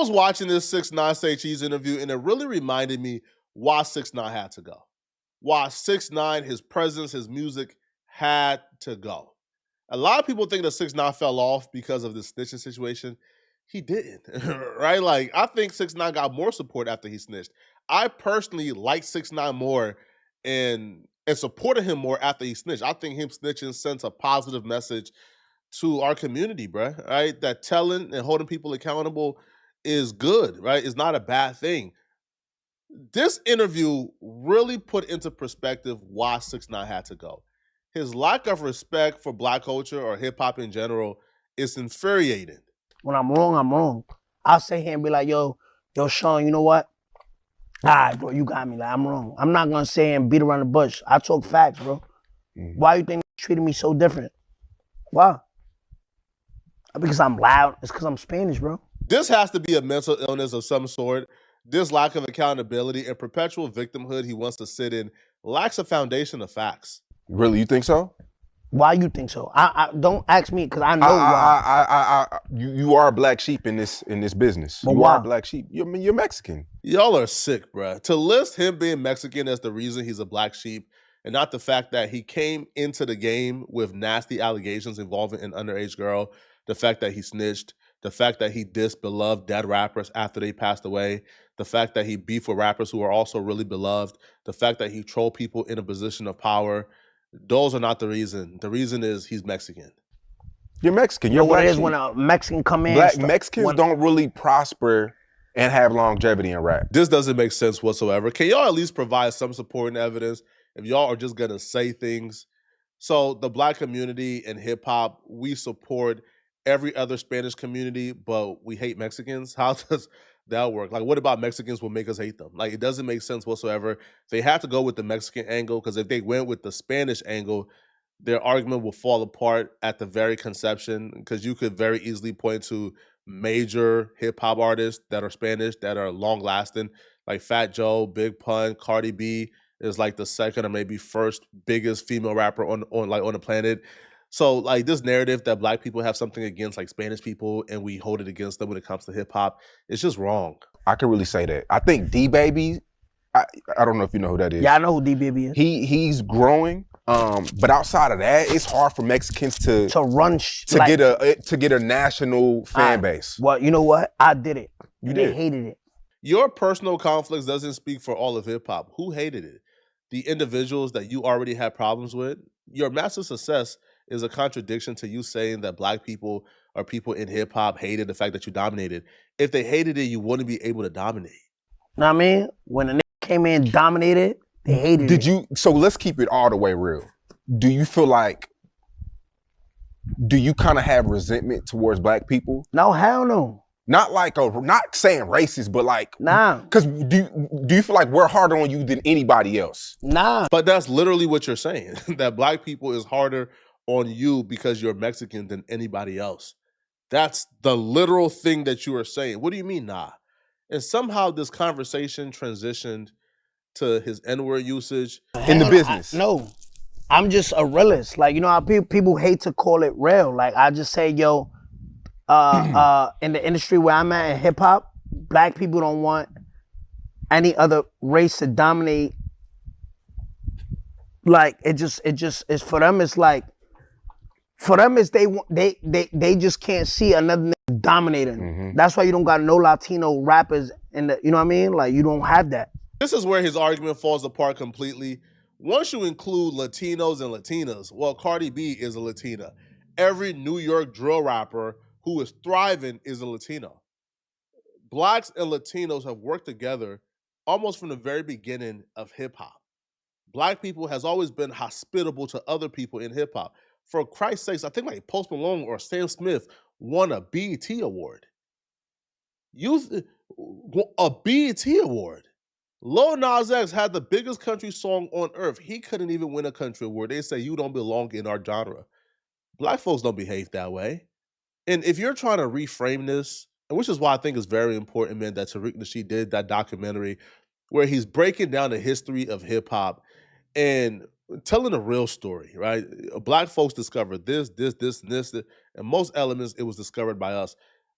was watching this 6ix9ine Say Cheese interview, and it really reminded me why 6ix9ine had to go. Why 6ix9ine, his presence, his music had to go. A lot of people think that 6ix9ine fell off because of the snitching situation. He didn't, right? Like, I think 6ix9ine got more support after he snitched. I personally like 6ix9ine more and supported him more after he snitched. I think him snitching sends a positive message to our community, bruh, right? That telling and holding people accountable is good, right? It's not a bad thing. This interview really put into perspective why 6ix9ine had to go. His lack of respect for Black culture or hip hop in general is infuriating. When I'm wrong, I'm wrong. I'll sit here and be like, yo, Sean, you know what? All right, bro, you got me. Like, I'm wrong. I'm not gonna say and beat around the bush. I talk facts, bro. Why you think they treated me so different? Why? Because I'm loud. It's because I'm Spanish, bro. This has to be a mental illness of some sort. This lack of accountability and perpetual victimhood he wants to sit in lacks a foundation of facts. Really, you think so? Why you think so? I don't ask me because I know why. You are a black sheep in this business. But you why? are a black sheep. You're Mexican. Y'all are sick, bruh. To list him being Mexican as the reason he's a black sheep, and not the fact that he came into the game with nasty allegations involving an underage girl, the fact that he snitched, the fact that he dissed beloved dead rappers after they passed away, the fact that he beefed with rappers who are also really beloved, the fact that he trolled people in a position of power. Those are not the reason. The reason is he's Mexican. You're Mexican. You You're know what black it is sheep. when a Mexican come in? Black Mexicans don't really prosper and have longevity in rap. This doesn't make sense whatsoever. Can y'all at least provide some supporting evidence if y'all are just gonna say things? So the Black community and hip hop, we support every other Spanish community, but we hate Mexicans. How does that work? Like, what about Mexicans will make us hate them? Like, it doesn't make sense whatsoever. They have to go with the Mexican angle, because if they went with the Spanish angle, their argument will fall apart at the very conception, because you could very easily point to major hip hop artists that are Spanish that are long lasting, like Fat Joe, Big Pun, Cardi B is like the second or maybe first biggest female rapper on the planet. So like this narrative that Black people have something against like Spanish people and we hold it against them when it comes to hip hop, it's just wrong. I can really say that. I think D-Baby, I don't know if you know who that is. Yeah, I know who D-Baby is. He's growing, but outside of that, it's hard for Mexicans to get a national fan base. Well, you know what? I did it. You They did. hated it. Your personal conflicts doesn't speak for all of hip hop. Who hated it? The individuals that you already had problems with? Your massive success is a contradiction to you saying that Black people or people in hip hop hated the fact that you dominated. If they hated it, you wouldn't be able to dominate. Know what I mean? When a nigga came in and dominated, they hated it. So let's keep it all the way real. Do you feel like, do you kind of have resentment towards Black people? No, hell no. Not saying racist, but like, nah. Because do you feel like we're harder on you than anybody else? Nah. But that's literally what you're saying, that Black people is harder on you because you're Mexican than anybody else. That's the literal thing that you are saying. What do you mean, nah? And somehow this conversation transitioned to his N-word usage. In the business. No. I'm just a realist. Like, you know how people hate to call it real. Like, I just say, yo, in the industry where I'm at in hip hop, Black people don't want any other race to dominate. Like, it just is for them. It's like, for them, it's they just can't see another nigga dominating. Mm-hmm. That's why you don't got no Latino rappers in the, you know what I mean? Like, you don't have that. This is where his argument falls apart completely. Once you include Latinos and Latinas, well, Cardi B is a Latina. Every New York drill rapper who is thriving is a Latino. Blacks and Latinos have worked together almost from the very beginning of hip hop. Black people has always been hospitable to other people in hip hop. For Christ's sakes, I think like Post Malone or Sam Smith won a BET award. A BET award. Lil Nas X had the biggest country song on earth. He couldn't even win a country award. They say you don't belong in our genre. Black folks don't behave that way. And if you're trying to reframe this, and which is why I think it's very important, man, that Tariq Nasheed did that documentary where he's breaking down the history of hip hop and telling a real story, right? Black folks discovered this, and most elements, it was discovered by us.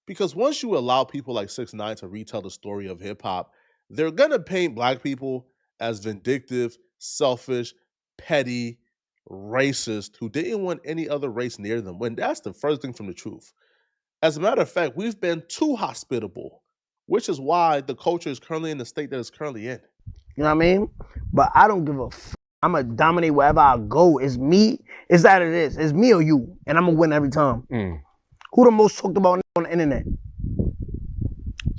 Because once you allow people like 6ix9ine to retell the story of hip hop, they're gonna paint black people as vindictive, selfish, petty, racist who didn't want any other race near them. When that's the first thing from the truth. As a matter of fact, we've been too hospitable, which is why the culture is currently in the state that it's currently in. You know what I mean? But I don't give a I'm going to dominate wherever I go. It's me. It's that it is. It's me or you. And I'm going to win every time. Who the most talked about on the internet?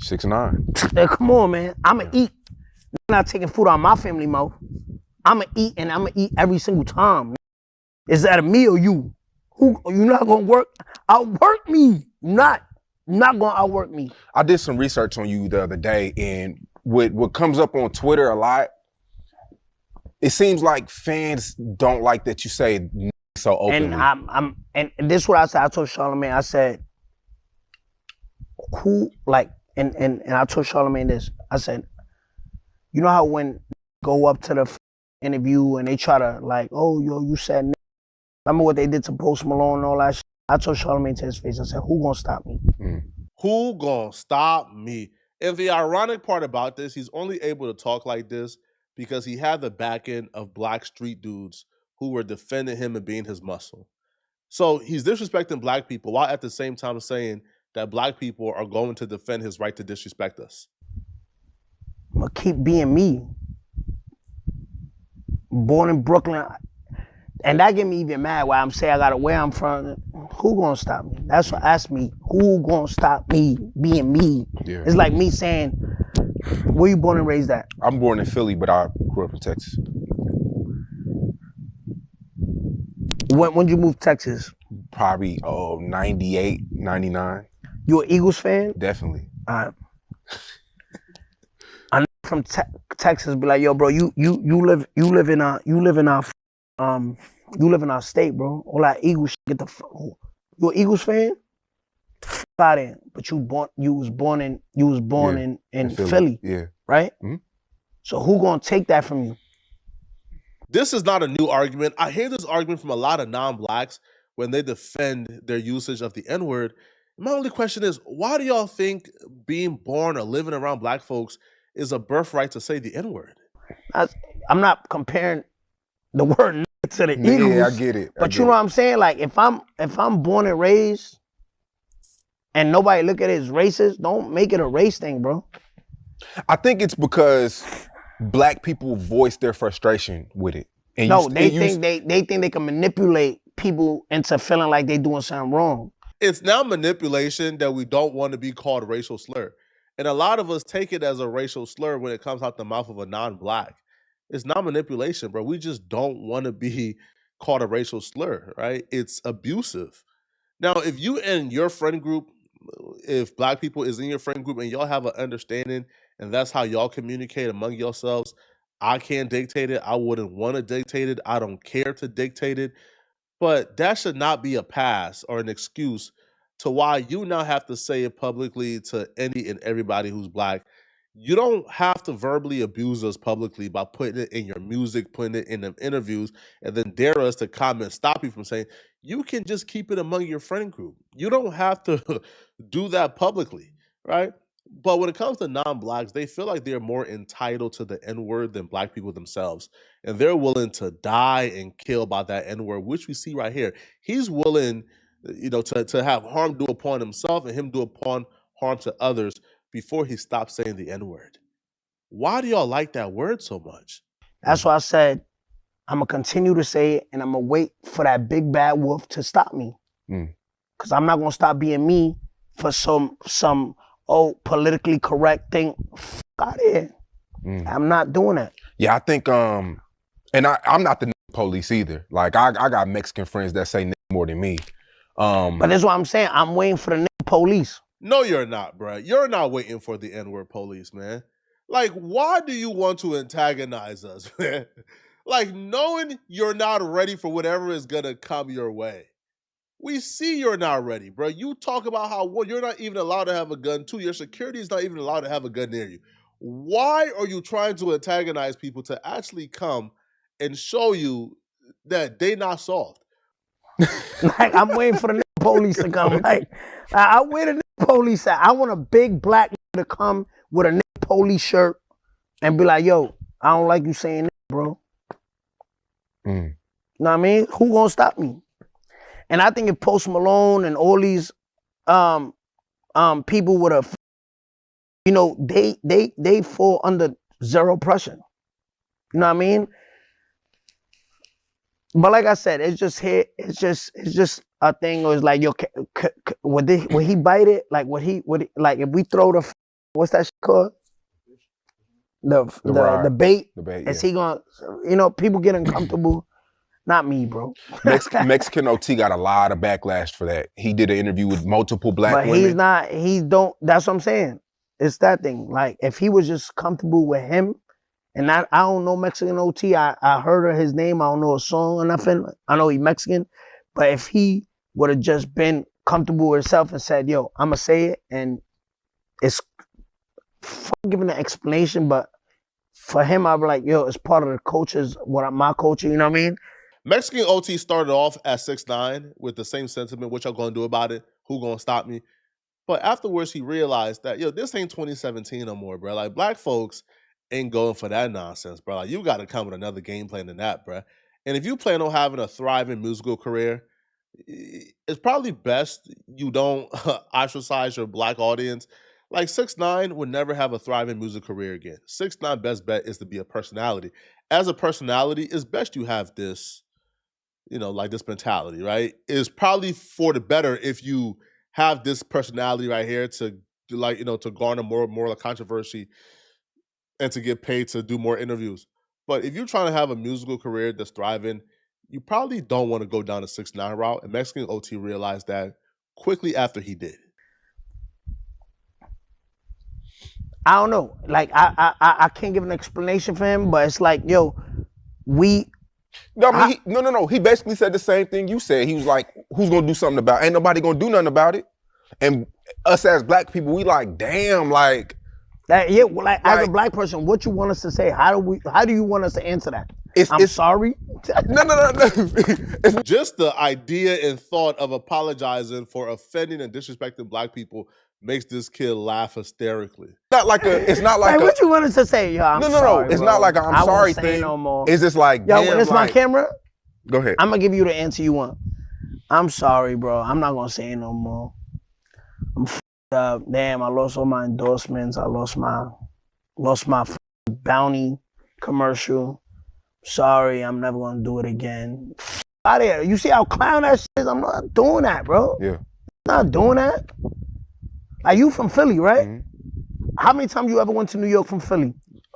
6ix9ine. Come on, man. I'm going to eat. I'm not taking food out of my family mouth. I'm going to eat, and I'm going to eat every single time. Is that me or you? Who? You're not going to work? Outwork me. Not going to outwork me. I did some research on you the other day, and what comes up on Twitter a lot, it seems like fans don't like that you say so openly. And this is what I said. I told Charlamagne, I said, who, like, and I told Charlamagne this. I said, you know how when go up to the interview and they try to like, oh, yo, you said, remember what they did to Post Malone and all that shit? I told Charlamagne to his face, I said, who gonna stop me? Who gonna stop me? And the ironic part about this, he's only able to talk like this because he had the back end of black street dudes who were defending him and being his muscle. So he's disrespecting black people while at the same time saying that black people are going to defend his right to disrespect us. I'm gonna keep being me. Born in Brooklyn, and that get me even mad where I'm saying I gotta where I'm from. Who gonna stop me? That's what asked me. Who gonna stop me being me? Yeah. It's like me saying, where you born and raised at? I'm born in Philly, but I grew up in Texas. When you moved to Texas? Probably 98, 99. You an Eagles fan? Definitely. I know from Texas be like, yo, bro, you live in our state, bro. All that Eagles shit, get the fuck. You an Eagles fan? Out in, but you was born in Philly. Yeah. Right? So who gonna take that from you? This is not a new argument. I hear this argument from a lot of non-blacks when they defend their usage of the N-word. My only question is, why do y'all think being born or living around black folks is a birthright to say the N-word? I'm not comparing the word to the Eagles. Yeah, I get it. But you know what I'm saying? Like if I'm born and raised and nobody look at it as racist, don't make it a race thing, bro. I think it's because black people voice their frustration with it. And they think they can manipulate people into feeling like they doing something wrong. It's now manipulation that we don't want to be called a racial slur. And a lot of us take it as a racial slur when it comes out the mouth of a non-black. It's not manipulation, bro. We just don't want to be called a racial slur, right? It's abusive. Now, if you and your friend group, if black people is in your friend group and y'all have an understanding and that's how y'all communicate among yourselves, I can't dictate it. I wouldn't want to dictate it. I don't care to dictate it. But that should not be a pass or an excuse to why you now have to say it publicly to any and everybody who's black. You don't have to verbally abuse us publicly by putting it in your music, putting it in them interviews, and then dare us to comment, stop you from saying, you can just keep it among your friend group. You don't have to do that publicly, right? But when it comes to non-blacks, they feel like they're more entitled to the N-word than black people themselves. And they're willing to die and kill by that N-word, which we see right here. He's willing, to have harm do upon himself and him do upon harm to others before he stops saying the N-word. Why do y'all like that word so much? That's why I said, I'm going to continue to say it and I'm going to wait for that big bad wolf to stop me. Because I'm not going to stop being me for some politically correct thing. F out of here. I'm not doing that. Yeah, I think, and I'm not the police either. Like, I got Mexican friends that say more than me. But that's what I'm saying. I'm waiting for the police. No, you're not, bro. You're not waiting for the N-word police, man. Like, why do you want to antagonize us, man? Like, knowing you're not ready for whatever is going to come your way. We see you're not ready, bro. You talk about how you're not even allowed to have a gun, too. Your security is not even allowed to have a gun near you. Why are you trying to antagonize people to actually come and show you that they not soft? Like, I'm waiting for the police to come. Like, I wait the police hat. I want a big black nigga to come with a nigga police shirt and be like, yo, I don't like you saying that, bro. Mm. You know what I mean? Who gonna stop me? And I think if Post Malone and all these people with a, you know, they fall under zero pressure. You know what I mean? But like I said, it's just here. It's just a thing. It was like, yo, would he bite it? Like, would he like if we throw the what's that shit called? The bait. The bait. Is Yeah. he gonna? You know, people get uncomfortable. Not me, bro. Mexican OT got a lot of backlash for that. He did an interview with multiple black women. He's not. He don't. That's what I'm saying. It's that thing. Like if he was just comfortable with him. And I don't know Mexican OT. I heard of his name. I don't know a song or nothing. I know he's Mexican. But if he would have just been comfortable with himself and said, yo, I'm going to say it. And it's giving an explanation. But for him, I'd be like, yo, it's part of the culture. My culture, you know what I mean? Mexican OT started off at 6ix9ine with the same sentiment. What y'all going to do about it? Who going to stop me? But afterwards, he realized that, yo, this ain't 2017 no more, bro. Like, black folks ain't going for that nonsense, bro. Like, you got to come with another game plan than that, bro. And if you plan on having a thriving musical career, it's probably best you don't ostracize your black audience. Like 6ix9ine would never have a thriving music career again. 6ix9ine best bet is to be a personality. As a personality, it's best you have this, you know, like this mentality, right? It's probably for the better if you have this personality right here to like, you know, to garner more like controversy and to get paid to do more interviews. But if you're trying to have a musical career that's thriving, you probably don't want to go down the 6ix9ine route. And Mexican OT realized that quickly after he did. I don't know. Like I can't give an explanation for him, but it's like, yo, No, I mean, no. He basically said the same thing you said. He was like, who's gonna do something about it? Ain't nobody gonna do nothing about it. And us as black people, we like, damn, like. As a black person, what you want us to say? How do you want us to answer that? I'm sorry. No. It's just the idea and thought of apologizing for offending and disrespecting black people makes this kid laugh hysterically. It's not like what you want us to say? Yo, I'm sorry, it's bro. not like I'm sorry say thing. No more. It's just like, yo, damn, it's my camera. Go ahead. I'm gonna give you the answer you want. I'm sorry, bro. I'm not gonna say no more. I'm f***ed up. Damn, I lost all my endorsements. I lost my bounty commercial. Sorry, I'm never gonna do it again. Out of here. You see how clown that shit is? I'm not doing that, bro. Yeah. I'm not doing that. Are you from Philly, right? Mm-hmm. How many times you ever went to New York from Philly?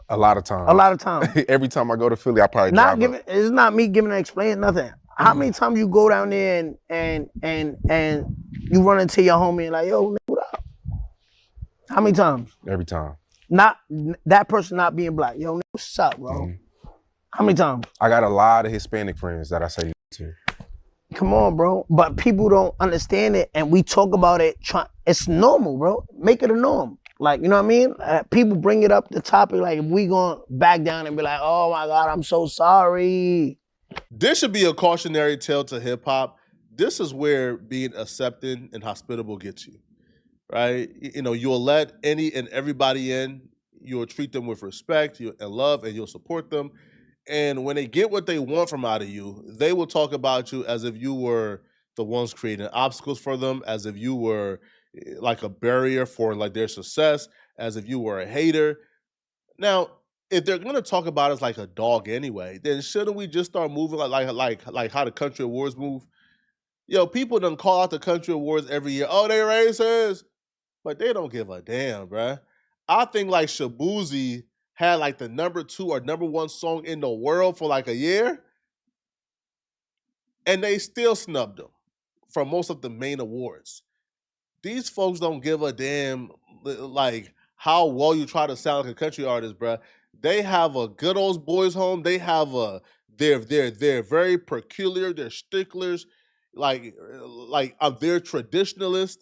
A lot of times. A lot of times. Every time I go to Philly, I probably drive up. It's not me giving an explain nothing. How many times you go down there and you run into your homie and like, yo, what up? How many times? Every time. Not that person not being black. Yo, what's up, bro? Mm-hmm. How many times? I got a lot of Hispanic friends that I say to. Come on, bro. But people don't understand it, and we talk about it. It's normal, bro. Make it a norm. Like, you know what I mean? People bring it up, the topic, like, if we gonna back down and be like, oh my God, I'm so sorry. This should be a cautionary tale to hip hop. This is where being accepting and hospitable gets you, right? You know, you'll let any and everybody in. You'll treat them with respect and love, and you'll support them. And when they get what they want from out of you, they will talk about you as if you were the ones creating obstacles for them, as if you were like a barrier for like their success, as if you were a hater. Now, if they're gonna talk about us like a dog anyway, then shouldn't we just start moving like how the country awards move? Yo, people done call out the country awards every year. Oh, they racist, but they don't give a damn, bruh. I think like Shabuzi had like the #2 or #1 song in the world for like a year, and they still snubbed him from most of the main awards. These folks don't give a damn like how well you try to sound like a country artist, bruh. They have a good old boys home. They have they're very peculiar. They're sticklers, they're traditionalist,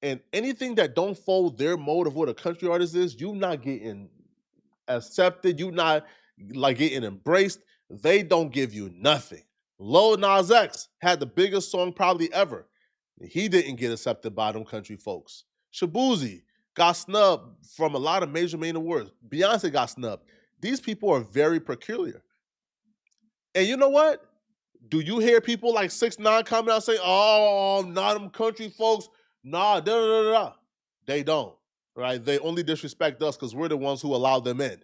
and anything that don't fold their mode of what a country artist is, you not getting accepted. You not like getting embraced. They don't give you nothing. Lil Nas X had the biggest song probably ever. He didn't get accepted by them country folks. Shabuzi got snubbed from a lot of major main awards. Beyonce got snubbed. These people are very peculiar. And you know what? Do you hear people like 6ix9ine coming out saying, "Oh, not them country folks, nah, da da da da"? They don't, right? They only disrespect us because we're the ones who allow them in.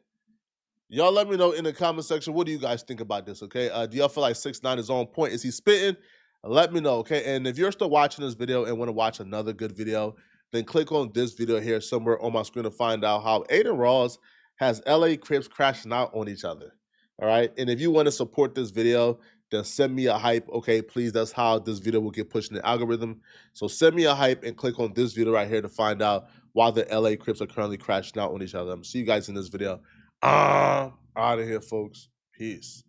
Y'all let me know in the comment section, what do you guys think about this, okay? Do y'all feel like 6ix9ine is on point? Is he spitting? Let me know, okay? And if you're still watching this video and want to watch another good video, then click on this video here somewhere on my screen to find out how Adin Ross has LA Crips crashing out on each other, all right? And if you want to support this video, then send me a hype, okay? Please, that's how this video will get pushed in the algorithm. So send me a hype and click on this video right here to find out why the LA Crips are currently crashing out on each other. I'm see you guys in this video. Out of here, folks. Peace.